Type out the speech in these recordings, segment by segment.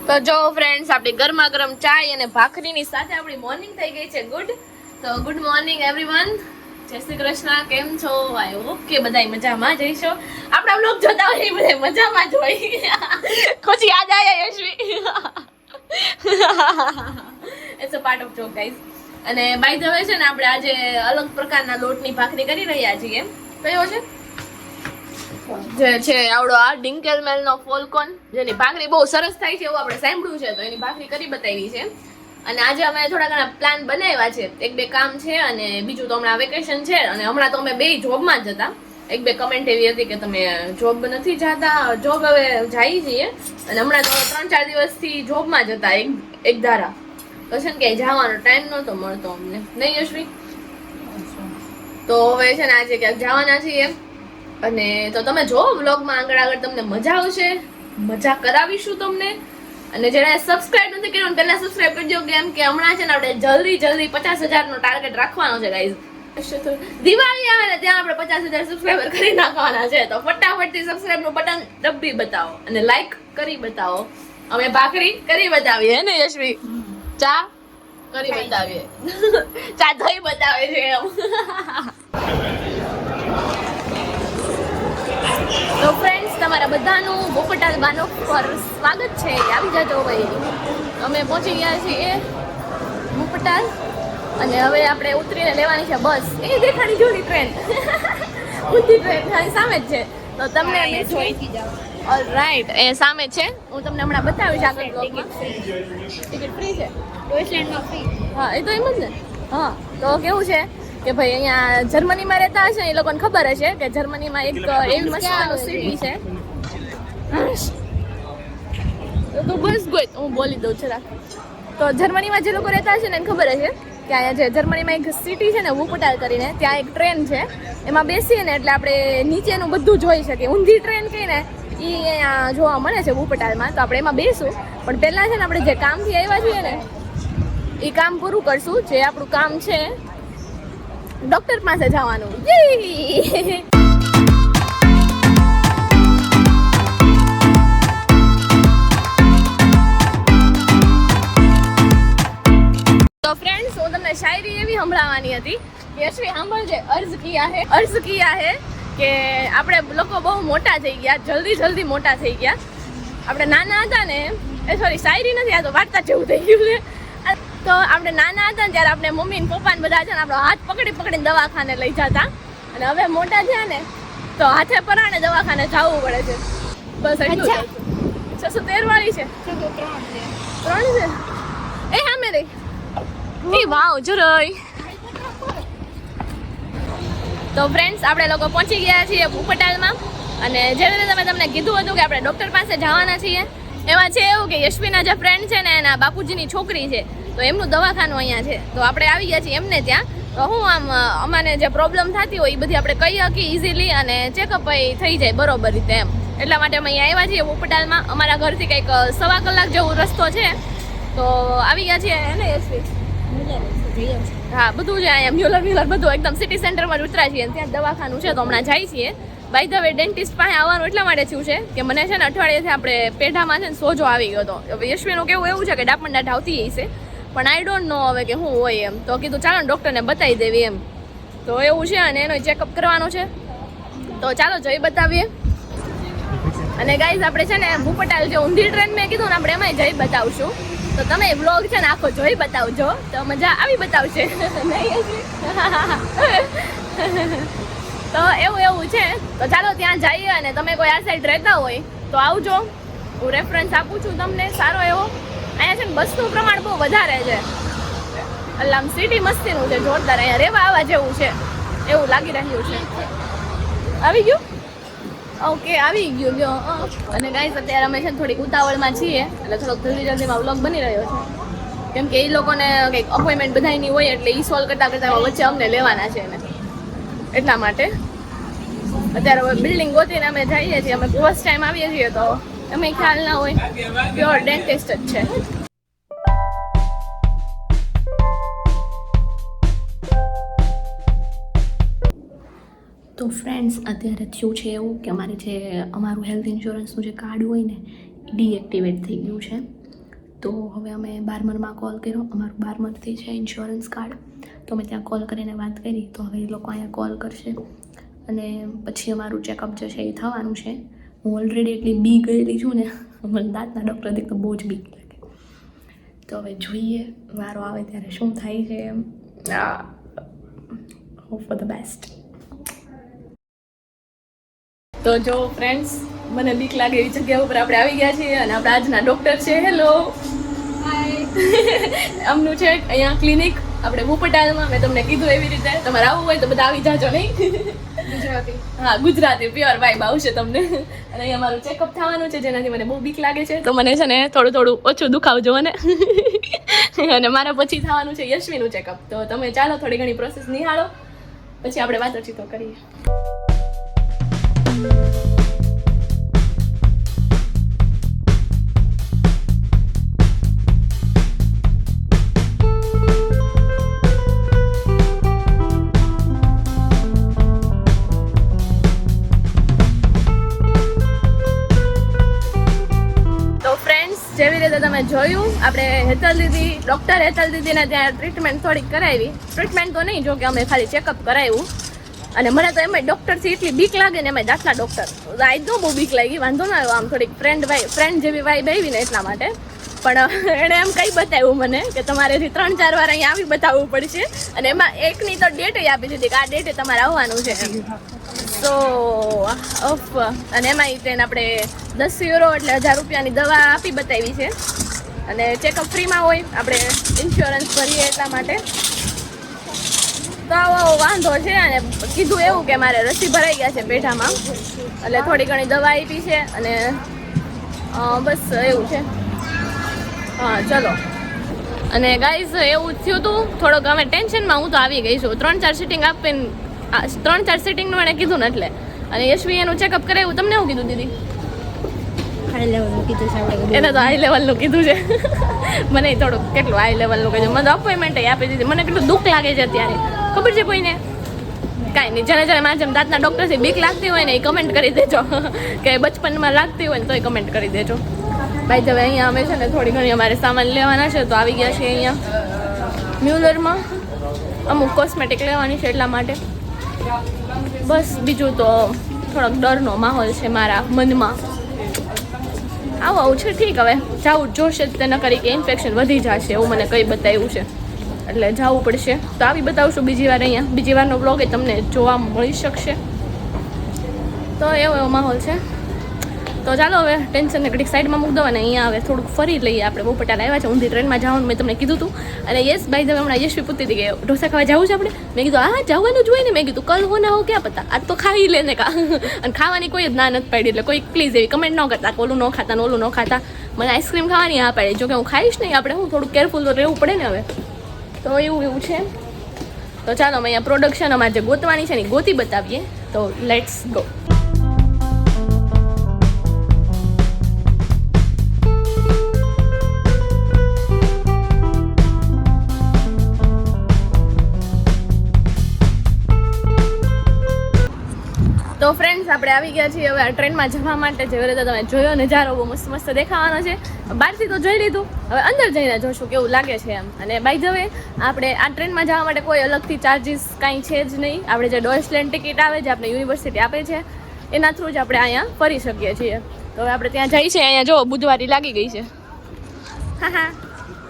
તો જો ફ્રેન્ડ્સ આપણી ગરમા ગરમ ચાય અને ભાખરીની સાથે આપણી મોર્નિંગ થઈ ગઈ છે ગુડ મોર્નિંગ એવરીવન. જય શ્રી કૃષ્ણ. કેમ છો? આઈ હોપ કે બધાય મજામાં જ હશો. આપણા બ્લોગ જોતા હોય બધા મજામાં જ હોય. कुछ याद आया Yashvi? It's a part of joke guys. અને બાય ધ વે છે ને આપણે આજે અલગ પ્રકારના લોટની ભાખરી કરી રહ્યા છીએ. કયો છે? જે છે આવડો આ ડિંકેલમેલ નો ફોલકોન, જેની ભાખરી બહુ સરસ થાય છે એવું આપણે સાંભળ્યું છે, તો એની ભાખરી કરી બતાવી છે. અને આજે અમે થોડા ઘણા પ્લાન બનાવ્યા છે. એક બે કામ છે અને બીજું તો હમણાં વેકેશન છે અને હમણાં તો અમે બે જોબમાં જ હતા. એક બે કમેન્ટ એવી હતી કે તમે જોબ નથી જતા. જોબ હવે જઈએ છીએ અને હમણાં તો 3-4 દિવસથી જોબમાં જ હતા એક ધારા. તો છે ને ક્યાંય જવાનો ટાઈમ નહોતો મળતો અમને, નહીં યશવી? તો હવે છે ને આજે ક્યાંક જવાના છીએ અને તો તમે જો વ્લોગમાં આગળ તમને મજા આવશે, મજા કરાવીશું તમને. અને જેને સબસ્ક્રાઇબ નથી કર્યું પહેલા સબસ્ક્રાઇબ કરજો, કેમ કે હમણાં છે ને આપણે જલ્દી 50,000 નો ટાર્ગેટ રાખવાનો છે ગાઈઝ. દિવાળી આવે ને ત્યાં આપણે 50,000 સબસ્ક્રાઇબર કરી નાખવાના છે. તો ફટાફટથી સબસ્ક્રાઇબ નું બટન દબી બતાવો અને લાઈક કરી બતાવો. અમે ભાખરી કરી બતાવીએ હે ને યશવી? ચા કરી બતાવીએ. ચા થઈ બતાવે છે એમ. તો ફ્રેન્ડ્સ, તમારા બધાનું બોપટાલ બાનો પર સ્વાગત છે. આવી જાજો ભાઈ. અમે પહોંચી ગયા છીએ બોપટાલ અને હવે આપણે ઉતરીને લેવાની છે બસ. એ દેખાડી જોડી ટ્રેન, ઊંધી ટ્રેન સામે જ છે. તો તમને ઓલરાઈટ એ સામે છે. હું તમને હમણાં બતાવીશ આગળ બ્લોગમાં. ટિકિટ ફ્રી છે? હા, એ તો એમ જ ને. હા, તો કેવું છે કે ભાઈ અહીંયા જર્મનીમાં રહેતા હશે ને એ લોકોને ખબર હશે કે જર્મનીમાં એક એવી મસ્ત સિટી છે. તો બસ ગોઈ હું બોલી દઉં છું. તો જર્મનીમાં જે લોકો રહેતા હશે ને એને ખબર હશે કે અહીંયા જે જર્મનીમાં એક સિટી છે ને વુપટાલ કરીને, ત્યાં એક ટ્રેન છે. એમાં બેસીએ ને એટલે આપણે નીચેનું બધું જોઈ શકીએ. ઊંધી ટ્રેન કહીને એ અહીંયા જોવા મળે છે વુપટાલમાં. તો આપણે એમાં બેસું, પણ પહેલાં છે ને આપણે જે કામથી આવ્યા છીએ ને એ કામ પૂરું કરશું. જે આપણું કામ છે ડોક્ટર પાસે જવાનું. તો ફ્રેન્ડ્સ, હું તમને શાયરી એવી સંભળાવવાની હતી. યશવી સાંભળજે. અર્જ કિયા હે કે આપણે લોકો બહુ મોટા થઈ ગયા, જલ્દી મોટા થઈ ગયા. આપણે નાના હતા ને, સોરી શાયરી નથી, આ તો વાર્તા જેવું થઈ ગયું છે. તો આપણે નાના હતા ને ત્યારે આપણે મમ્મી ને પપ્પા ને બધા છે ને આપણો હાથ પકડીને દવાખાને લઈ જતા. અને હવે મોટા થયા ને તો હાથે પરાણે દવાખાને જવું પડે છે. બસ એટલું. 613 વાળી છે? 3 છે. એ હા મેરી. એ વાવ જરોય. તો ફ્રેન્ડ્સ, આપણે લોકો પહોંચી ગયા છીએ વુપટાલમાં. અને જેવી રીતે તમને કીધું હતું કે આપણે ડૉક્ટર પાસે જવાના છીએ, એમાં છે એવું કે યશવીના જે ફ્રેન્ડ છે ને એના બાપુજીની છોકરી છે, તો એમનું દવાખાનું અહીંયા છે. તો આપણે આવી ગયા છીએ એમને ત્યાં. તો હું આમ અમારે જે પ્રોબ્લેમ થતી હોય એ બધી આપણે કહી શકીએ ઇઝીલી અને ચેકઅપ થઈ જાય બરોબર રીતે એમ. એટલા માટે અમે અહીંયા આવ્યા છીએ વુપટાલમાં. અમારા ઘરથી કંઈક 1.25 કલાક જેવો રસ્તો છે. તો આવી ગયા છીએ હે ને યશવી? હા, બધું છે અહીંયા. મ્યુલર બધું એકદમ સિટી સેન્ટરમાં જ ઉતરા છીએ. ત્યાં દવાખાનું છે તો હમણાં જાય છીએ. બાય ધ વે, ડેન્ટિસ્ટ પાસે આવવાનું એટલા માટે થયું છે કે મને છે ને અઠવાડિયેથી આપણે પેઢામાં છે ને સોજો આવી ગયો હતો. યશવીનું કેવું એવું છે કે ડાપણ આવતી હશે, પણ આઈ ડોન્ટ નો હવે કે શું હોય એમ. તો કીધું ચાલો ડૉક્ટરને બતાવી દેવી એમ. તો એવું છે અને એનો ચેકઅપ કરવાનો છે. તો ચાલો જઈ બતાવીએ. અને ગાઈઝ, આપણે છે ને વુપટાલ જે ઊંધી ટ્રેન મેં કીધું ને આપણે એમાંય જઈ બતાવશું. તો તમે વ્લોગ છે ને આખો જોઈ બતાવજો તો મજા આવી બતાવશે. નહીં તો એવું છે. તો ચાલો ત્યાં જઈએ. અને તમે કોઈ આ સાઈડ રહેતા હોય તો આવજો. હું રેફરન્સ આપું છું તમને સારો એવો. અહીંયા છે ને બસનું પ્રમાણ બહુ વધારે છે. એટલે આમ સિટી મસ્તીનું છે જોરદાર. અહીંયા રહેવા આવવા જેવું છે એવું લાગી રહ્યું છે. આવી ગયું? ઓકે, આવી ગયું લ્યો. અને ગાઈસ, અત્યારે અમે છે ને થોડીક ઉતાવળમાં છીએ એટલે થોડોક જલ્દીમાં વ્લોગ બની રહ્યો છે. કેમ કે એ લોકોને કંઈક અપોઇન્ટમેન્ટ બધાની હોય એટલે એ સોલ્વ કરતાં વચ્ચે અમને લેવાના છે એને. એટલા માટે અત્યારે હવે બિલ્ડિંગ ગોતીને અમે જઈએ છીએ. અમે ફર્સ્ટ ટાઈમ આવીએ છીએ તો અમે ખ્યાલ ના હોય. પ્યોર ડેન્ટિસ્ટ જ છે. તો ફ્રેન્ડ્સ, અત્યારે થયું છે એવું કે અમારું હેલ્થ ઇન્સ્યોરન્સનું જે કાર્ડ હોય ને એ ડીએક્ટિવેટ થઈ ગયું છે. તો હવે અમે બાર્મરમાં કોલ કર્યો. અમારું બાર્મરથી છે ઇન્સ્યોરન્સ કાર્ડ, તો અમે ત્યાં કોલ કરીને વાત કરી. તો હવે એ લોકો અહીંયા કોલ કરશે અને પછી અમારું ચેકઅપ જે છે એ થવાનું છે. હું ઓલરેડી એટલી બી ગયેલી છું ને, મને દાંતના ડૉક્ટર દેખ તો બહુ જ બીક લાગે. તો હવે જોઈએ વારો આવે ત્યારે શું થાય છે. એમ હોપ ફોર ધ બેસ્ટ. તો જો ફ્રેન્ડ્સ, મને બીક લાગે એવી જગ્યા ઉપર આપણે આવી ગયા છીએ અને આપણા આજના ડૉક્ટર છે. હેલો, આમનું છે અહીંયા ક્લિનિક આપણે ભૂપટાલમાં. મેં તમને કીધું એવી રીતે તમારે આવવું હોય તો બધા આવી જાજો. નહીં ગુજરાતી? હા, ગુજરાતી પ્યોર વાઇબ આવશે તમને. અને અહીંયા મારું ચેકઅપ થવાનું છે, જેનાથી મને બહુ બીક લાગે છે. તો મને છે ને થોડું ઓછું દુખાવજો મને. અને મારા પછી થવાનું છે યશ્વીનું ચેકઅપ. તો તમે ચાલો થોડી ઘણી પ્રોસેસ નિહાળો, પછી આપણે વાતચીતો કરીએ. જેવી રીતે તમે જોયું, આપણે હેતલ દીદી, ડૉક્ટર હેતલ દીદીને ત્યાં ટ્રીટમેન્ટ થોડીક કરાવી. ટ્રીટમેન્ટ તો નહીં, જો કે અમે ખાલી ચેકઅપ કરાવ્યું. અને મને તો એમાં ડૉક્ટરથી એટલી બીક લાગે ને, એમાં દાખલા ડૉક્ટર આજ તો બહુ બીક લાગી. વાંધો ના આવ્યો, આમ થોડીક ફ્રેન્ડ જેવી વાઇબ આવી ને એટલા માટે. પણ એણે એમ કંઈ બતાવ્યું મને કે તમારેથી 3-4 વાર અહીંયા આવી બતાવવું પડશે. અને એમાં એકની તો ડેટે આપી દીધી કે આ ડેટે તમારે આવવાનું છે. તો અને એમાં તેને આપણે 10 યુરો એટલે 1000 રૂપિયાની દવા આપી બતાવી છે. અને ચેકઅપ ફ્રીમાં હોય, આપણે ઇન્સ્યોરન્સ ભરીએ એટલા માટે. તો આવો વાંધો છે. અને કીધું એવું કે મારે રસી ભરાઈ ગયા છે પેઢામાં, એટલે થોડી ઘણી દવા આપી છે. અને બસ એવું છે. હા ચલો. અને ગાઈઝ એવું થયું હતું થોડોક અમે ટેન્શનમાં. હું તો આવી ગઈ છું 3-4 સિટિંગ આપીને, 3-4 સિટિંગનું એણે કીધું ને એટલે. અને યશ્વી એનું ચેકઅપ કરાવ્યું. તમને શું કીધું દીદી? હાઈ લેવલનું કીધું છે આપણે. એને તો હાઈ લેવલનું કીધું છે. મને થોડુંક કેટલું હાઈ લેવલનું કીધું. મને અપોઇન્ટમેન્ટ આપી દીધી. મને કેટલું દુઃખ લાગે છે અત્યારે, ખબર છે કોઈને? કાંઈ નહીં, જેને જેને મારા જેમ દાંતના ડૉક્ટરથી બીક લાગતી હોય ને એ કમેન્ટ કરી દેજો. કે બચપનમાં લાગતી હોય ને તો એ કમેન્ટ કરી દેજો. ભાઈ હવે અહીંયા અમે છે ને થોડી ઘણી અમારે સામાન લેવાના છે, તો આવી ગયા છે અહીંયા મ્યુલરમાં. અમુક કોસ્મેટિક લેવાની છે એટલા માટે. બસ બીજું તો થોડોક ડરનો માહોલ છે મારા મનમાં. આવું છે ઠીક. હવે જવું જોશે જ, તેના કરી કે ઇન્ફેક્શન વધી જશે એવું મને કંઈ બતાવ્યું છે, એટલે જવું પડશે. તો આવી બતાવશું બીજી વાર અહીંયા. બીજી વારનો બ્લોગ એ તમને જોવા મળી શકશે. તો એવો માહોલ છે. તો ચાલો હવે ટેન્શનને ઘડીક સાઈડમાં મૂકી દો અને અહીંયા હવે થોડુંક ફરી લઈએ. આપણે બહુ પટાલ આવ્યા છે, ઊંધી ટ્રેનમાં જવાનું મેં તમને કીધું હતું. અને યસ ભાઈ હવે હમણાં યશવી પૂછતી હતી કે ઢોસા ખાવા જવું છે આપણે. મેં કીધું હા જવાનું જ હોય ને. મેં કીધું કલ હો ના હો ક્યાં પતા, આજ તો ખાઈ લે ને કા. અને ખાવાની કોઈ જ ના નથી પાડી, એટલે કોઈ પ્લીઝ એવી કમેન્ટ ન કરતા કે ઓલું ન ખાતા ને ઓલું ન ખાતા. મને આઈસ્ક્રીમ ખાવાની હા પાડી. જો કે હું ખાઈશ નહીં, આપણે હું થોડુંક કેરફુલ તો રહેવું પડે ને હવે. તો એવું છે. તો ચાલો અમે અહીંયા પ્રોડક્શન અમારે જે ગોતવાની છે ને ગોતી બતાવીએ. તો લેટ્સ ગો. તો ફ્રેન્ડ્સ આપણે આવી ગયા છીએ હવે આ ટ્રેનમાં જવા માટે. જેવી રીતે તમે જોયો નજારો બહુ મસ્ત મસ્ત દેખાવાનો છે. બહારથી તો જોઈ લીધું, હવે અંદર જઈને જોશું કેવું લાગે છે એમ. અને બાય ધ વે આપણે આ ટ્રેનમાં જવા માટે કોઈ અલગથી ચાર્જિસ કાંઈ છે જ નહીં. આપણે જે ડોઇચલેન્ડ ટિકિટ આવે, જે આપણે યુનિવર્સિટી આપે છે, એના થ્રુ જ આપણે અહીંયા ફરી શકીએ છીએ. તો હવે આપણે ત્યાં જઈએ છીએ. અહીંયા જો બુધવારી લાગી ગઈ છે. હા,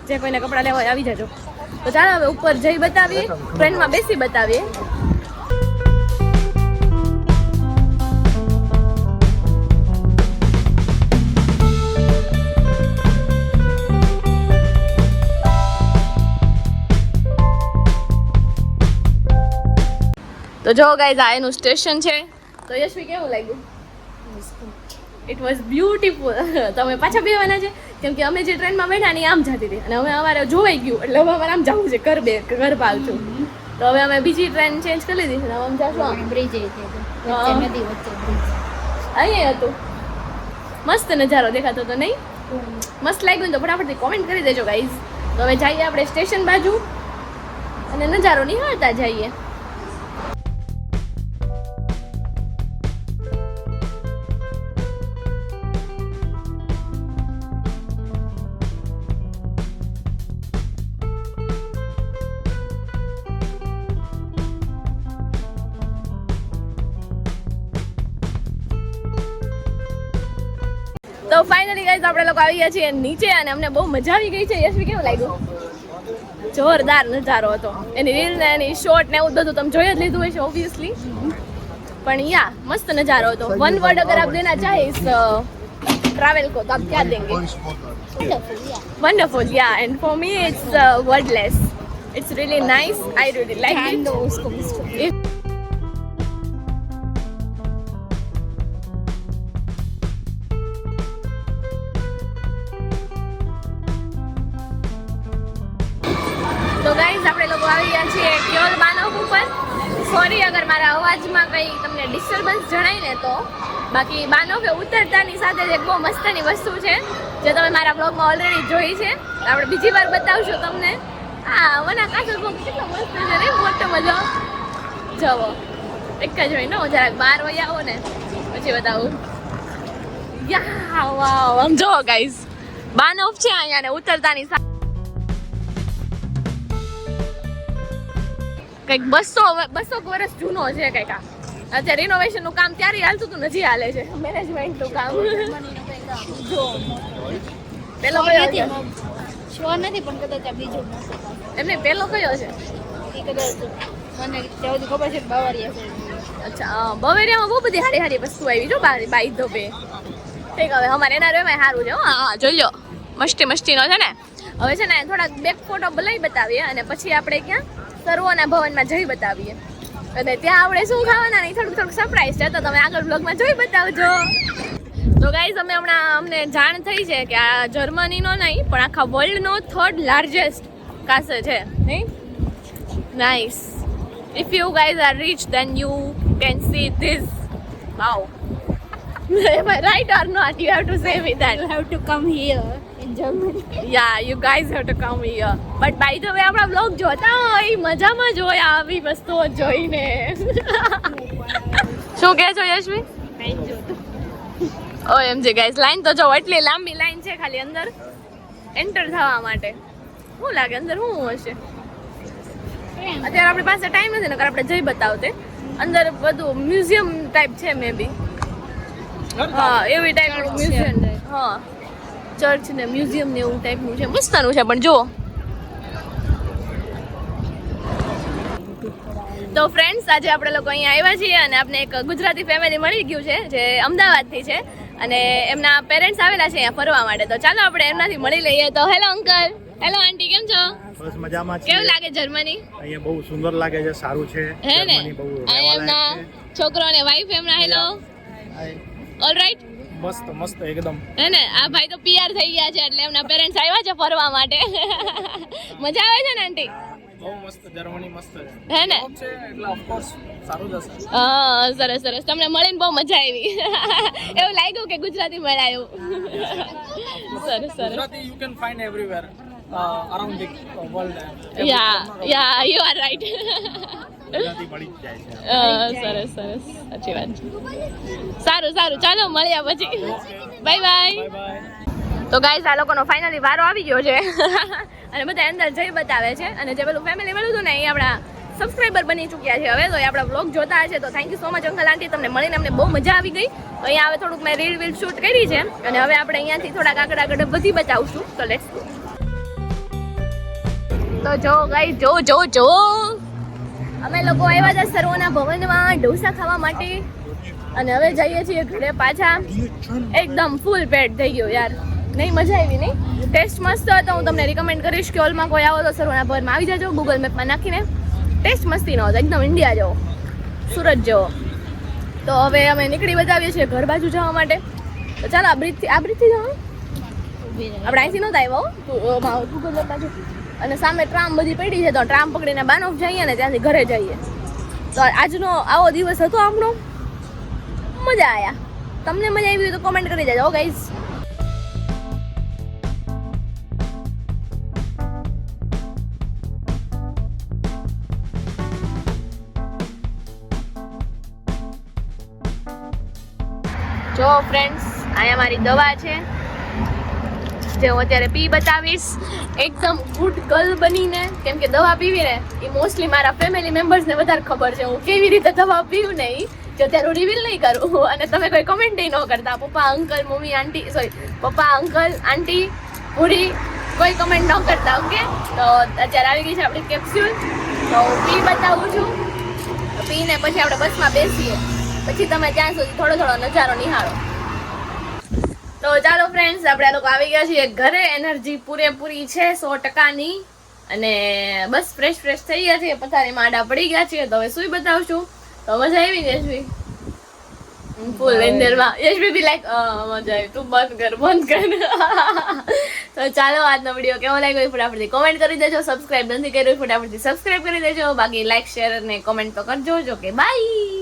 જે કોઈને કપડાં લેવા હોય આવી જજો. તો ચાલો હવે ઉપર જઈ બતાવીએ, ટ્રેનમાં બેસી બતાવીએ. તો જો ગાઈઝ આ એનું સ્ટેશન છે. તો યશ્વી કેવું લાગ્યું? It was beautiful. તમે પાછા બેવાના છે? કેમ કે અમે જે ટ્રેનમાં બેઠા ને આમ જતી હતી અને હવે અમારે જોવાઈ ગયું, એટલે હવે અમારે આમ જવું છે ઘર પાછું. તો હવે અમે બીજી ટ્રેન ચેન્જ કરી લીધી છે. આમ જાશું બ્રિજ અહીંયા હતું. મસ્ત નજારો દેખાતો હતો નહીં? મસ્ત લાગ્યું તો ફટાફટથી કોમેન્ટ કરી દેજો ગાઈઝ. તો હવે જઈએ આપણે સ્ટેશન બાજુ અને નજારો નિહાળતા જઈએ. તો ફાઇનલી ગાઈસ આપણે લોકો આવી ગયા છીએ નીચે અને અમને બહુ મજા આવી ગઈ છે. યશવી કેવું લાગ્યું? જોરદાર નજારો હતો. એની રીલ ને એની શોર્ટ ને એવું બધું તમે જોઈ જ લીધું હશે ઓબ્વિયસલી. પણ યા મસ્ત નજારો હતો. वन वर्ड अगर आप देना चाहे इस ट्रैवल को तो आप क्या देंगे? Wonderful, yeah. And for me it's wordless. It's really nice. I really like it. તો ગાઈઝ આપણે લોકો આવી ગયા છીએ કેવલ બાનોફ ઉપર. સોરી અગર મારા અવાજમાં કંઈ તમને ડિસ્ટર્બન્સ જણાય ને તો. બાકી બાનોફે ઉતરતાની સાથે જ એક બહુ મસ્તની વસ્તુ છે જે તમે મારા બ્લોગમાં ઓલરેડી જોઈ છે. આપણે બીજી વાર બતાવશું તમને. હા વના કાચો બ્લોગ કેટલો મસ્ત છે ને, મોટો મજો. જવો એક જ હોય ને, જરાક બહાર વહી આવો ને પછી બતાવું. યા વાવ, આમ જોવો ગાઈઝ બાનોફ છે અહીંયા ને ઉતરતાની સાથે કંઈક 200 વર્ષ જૂનો છે કંઈક. આ અત્યારે રિનોવેશન નું કામ ત્યારે હાલતું હતું, નજી હાલે છે મેનેજમેન્ટ નું કામ. પેલો કયો છે? શ્યોર નથી પણ કદાચ આ બીજો એમને પેલો કયો છે? એ કદાચ મને ત્યાં સુધી ખબર છે કે બાવરિયા છે. અચ્છા બવેરિયામાં બહુ બધી હારી હારી વસ્તુ આવી જો બાઈ ધો બે. ઠીક હવે અમારે એના રેમાં સારું છે. હા જોઈ લો મસ્તીનો છે ને. હવે છે ને થોડાક બેક ફોટો લઈ બતાવીએ અને પછી આપણે ક્યાં સર્વોના ભવનમાં જઈ બતાવીએ. અને ત્યાં આપણે શું ખાવાના નહીં થોડુંક સરપ્રાઈઝ છે, તો તમે આગળ બ્લોગમાં જોઈ બતાવજો. તો ગાઈઝ અમને જાણ થઈ છે કે આ જર્મનીનો નહીં પણ આખા વર્લ્ડનો 3rd લાર્જેસ્ટ કાસે છે નહીં. Nice. If you guys are rich then you can see this. Wow. Right or not? You have to say me that. You have to come here in Germany. Yeah, you guys have to come here. But by the way, આપણા blog જોતા હોય મજામાં જ હોય આવી વસ્તુઓ જોઈને. શું કહે છો યશવી? OMG ગાઈસ, લાઈન તો જો એટલી લાંબી લાઈન છે ખાલી અંદર એન્ટર થવા માટે. શું લાગે અંદર શું હશે? અત્યારે આપણી પાસે ટાઈમ નથી નકર આપણે જઈ બતાવતે. અંદર બધું મ્યુઝિયમ ટાઈપ છે મે બી. હા એવી ટાઈપનું મ્યુઝિયમ. હા ચર્ચ ને મ્યુઝિયમ ને એવું ટાઈપનું છે, મસ્તનું છે. પણ જો તો ફ્રેન્ડ્સ આજે આપણે લોકો અહીંયા આવ્યા છીએ અને આપણે એક ગુજરાતી ફેમિલી મળી ગયું છે જે અમદાવાદથી છે અને એમના પેરેન્ટ્સ આવેલા છે અહીંયા ફરવા માટે. તો ચાલો આપણે એમનાથી મળી લઈએ. તો હેલો અંકલ. હેલો આંટી, કેમ છો? બસ મજામાં છે. કેવું લાગે જર્મની? અહીંયા બહુ સુંદર લાગે છે, સારું છે. હે ને જર્મની બહુ અહીંયા એમના છોકરો અને વાઈફ એમના. Hello alright. મસ્ત એકદમ. હે ને આ ભાઈ તો PR થઈ ગયા છે એટલે એમના પેરેન્ટ્સ આવ્યા છે ફરવા માટે. મજા આવે છે ને આંટી? બહુ મસ્ત, જર્મની મસ્ત છે. હે ને એટલે ઓફ કોર્સ સારું જશે. હા સરસ સરસ. તમને મળીને બહુ મજા આવી. એવું લાગ્યું કે ગુજરાતી મળાયું. સરસ સરસ. Gujarati you can find everywhere around the world. Yeah you are right. Gujarati મળી જ જાય છે. સરસ સરસ, સાચી વાત છે. સારું ચાલો મળ્યા પછી. Bye bye. બાય. તો ગાઈઝ આ લોકોનો ફાઇનલી વારો આવી ગયો છે અને બધા અંદર જઈ બતાવે છે. અને જે પેલું ફેમિલી મળ્યું હતું ને એ આપણા સબસ્ક્રાઈબર બની ચૂક્યા છે હવે. તો એ આપણા બ્લોગ જોતા હશે તો thank you so much uncle aunty, તમને મળીને અમને બહુ મજા આવી ગઈ. તો અહીંયા હવે થોડુંક મેં રીલ શૂટ કરી છે અને હવે આપણે અહીંયાથી થોડાક આગળ બધી બતાવશું. તો લેટ્સ ગો. તો જો ગાઈઝ જો અમે લોકો આવ્યા હતા સર્વોના ભવનમાં ઢોસા ખાવા માટે અને હવે જઈએ છીએ ઘરે પાછા. એકદમ ફૂલ પેટ થઈ ગયો યાર. નહીં મજા આવી નહીં? ટેસ્ટ મસ્ત હતો. હું તમને રિકમેન્ડ કરીશ કે ઓલમાં કોઈ આવો તો સર્વોના ભવનમાં આવી જાજો ગૂગલ મેપમાં નાખીને. ટેસ્ટ મસ્તીનો હતો, એકદમ ઇન્ડિયા જેવો, સુરત જેવો. તો હવે અમે નીકળી બતાવીએ છીએ ઘર બાજુ જવા માટે. તો ચાલો આ બ્રિજથી જવાનું. આપણે અહીંથી નહોતા આવ્યા ગૂગલ મેપ બાજુ. અને સામે ટ્રામ બધી પડી છે તો ટ્રામ પકડીને બાનોફ જઈએ ને ત્યાંથી ઘરે જઈએ. તો આજનો આવો દિવસ હતો આપણો. મજા આવ્યા. તમને મજા આવી હોય તો કોમેન્ટ કરી દેજો ગાઈઝ. જો ફ્રેન્ડ્સ અહીંયા મારી દવા છે જે હું અત્યારે પી બતાવીશ. એકદમ ગુડ ગર્લ બનીને, કેમ કે દવા પીવી ને એ મોસ્ટલી મારા ફેમિલી મેમ્બર્સને વધારે ખબર છે હું કેવી રીતે દવા પીવું ને એ. જે અત્યારે રિવીલ નહીં કરું અને તમે કોઈ કમેન્ટ ન કરતા પપ્પા અંકલ મમ્મી આંટી સોરી પપ્પા અંકલ આંટી પૂરી કોઈ કમેન્ટ ન કરતા ઓકે તો અત્યારે આવી ગઈ છે આપણી કેપ્સ્યુલ તો પી બતાવું છું પીને પછી આપણે બસમાં બેસીએ પછી તમે ત્યાં સુધી થોડો થોડો નજારો નિહાળો તો ચાલો ફ્રેન્ડ્સ આપણે આ લોકો આવી ગયા છીએ ઘરે એનર્જી પૂરેપૂરી છે 100%ની અને બસ ફ્રેશ થઈ ગયા છે પથારીમાં આડા પડી ગયા છે તો હવે સુઈ બતાવશું તો મજા આવી ને યશવી ફૂલ વેન્ડરમાં યશવી બી લાઈક મજા આવી તું બંધ કર તો ચાલો આજનો વિડીયો કેવો લાગ્યો ફટાફટથી કોમેન્ટ કરી દેજો સબસ્ક્રાઇબ નથી કર્યું ફટાફટથી સબસ્ક્રાઇબ કરી દેજો બાકી લાઈક શેર અને કોમેન્ટ તો કરજો જો કે બાય